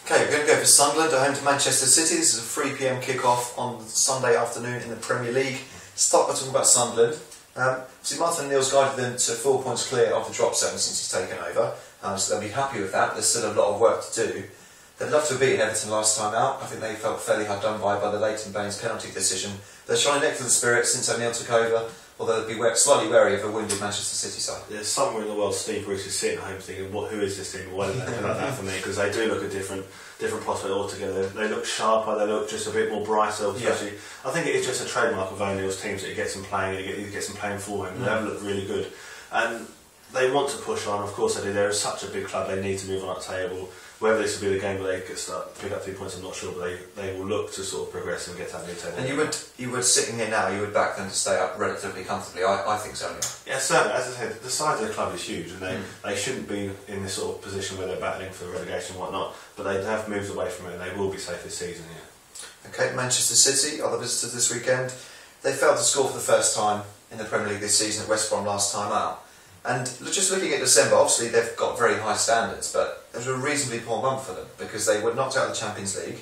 Okay, we're going to go for Sunderland at home to Manchester City. This is a 3 PM kick-off on Sunday afternoon in the Premier League. Start by talking about Sunderland. Martin Neal's guided them to 4 points clear of the drop zone since he's taken over, so they'll be happy with that. There's still a lot of work to do. They'd love to have beaten Everton last time out. I think they felt fairly hard done by the Leighton Baines penalty decision. They're showing excellent spirit since O'Neill took over, although they'd be slightly wary of a wounded Manchester City side. There's somewhere in the world Steve Bruce is sitting at home thinking, who is this team? Why didn't they like that for me? Because they do look a different prospect altogether. They look sharper, they look just a bit more brighter. Especially, I think it is just a trademark of O'Neill's teams that he gets them playing, he gets them playing for him. They have looked really good. And they want to push on, of course they do. They're such a big club, they need to move on that table. Whether this will be the game where they could start pick up 3 points, I'm not sure, but they will look to sort of progress and get to that new table. And you would sitting here now, you would back them to stay up relatively comfortably. I think so. Yeah, certainly. As I said, the size of the club is huge, and they shouldn't be in this sort of position where they're battling for relegation and whatnot. But they have moved away from it, and they will be safe this season. Yeah. Okay, Manchester City are the visitors this weekend. They failed to score for the first time in the Premier League this season at West Brom last time out. And just looking at December, obviously they've got very high standards, but it was a reasonably poor month for them because they were knocked out of the Champions League,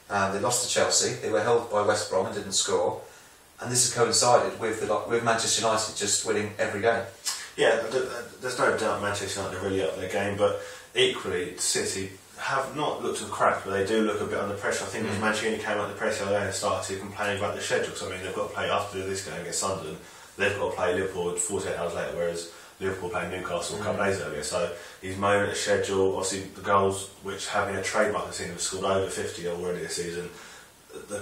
they lost to Chelsea, they were held by West Brom and didn't score, and this has coincided with Manchester United just winning every game. Yeah, there's no doubt Manchester United are really up their game, but equally City have not looked to crack, but they do look a bit under pressure. I think as Manchester United came out the press the other day and started to complain about the schedule, because I mean they've got to play after this game against Sunderland, they've got to play Liverpool 48 hours later, whereas Liverpool playing Newcastle a couple of days earlier, so he's moaning at the schedule. Obviously the goals, which have been a trademark, I've seen them scored over 50 already this season,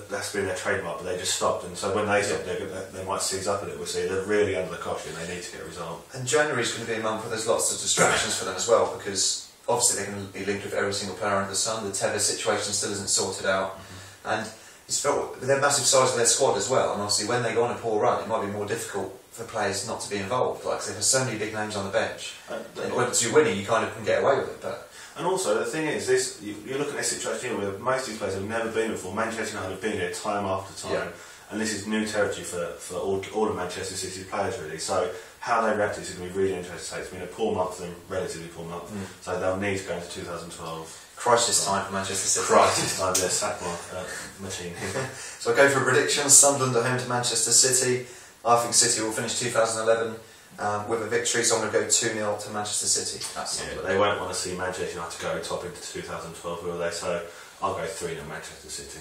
that's been their trademark, but they just stopped, and so when they stop they might seize up a little. We'll see, they're really under the cosh and they need to get a result. And January's going to be a month where there's lots of distractions for them as well, because obviously they're going to be linked with every single player under the sun. The Tevez situation still isn't sorted out, and it's felt with their massive size of their squad as well, and obviously when they go on a poor run it might be more difficult for players not to be involved. Like, there's so many big names on the bench. And when you're winning, you kind of can get away with it. But and also the thing is, this you're looking at a situation here where most of these players have never been before. Manchester United have been here time after time, and this is new territory for all of Manchester City players really. So how they react is going to be really interesting. It's been a poor month for them, relatively poor month. So they'll need to go into 2012. Crisis time for Manchester City. Crisis time, their sack machine. So I go for a prediction: Sunderland at home to Manchester City. I think City will finish 2011 with a victory, so I'm going to go 2-0 to Manchester City. But they won't want to see Manchester United go top into 2012, will they? So I'll go 3-0 Manchester City.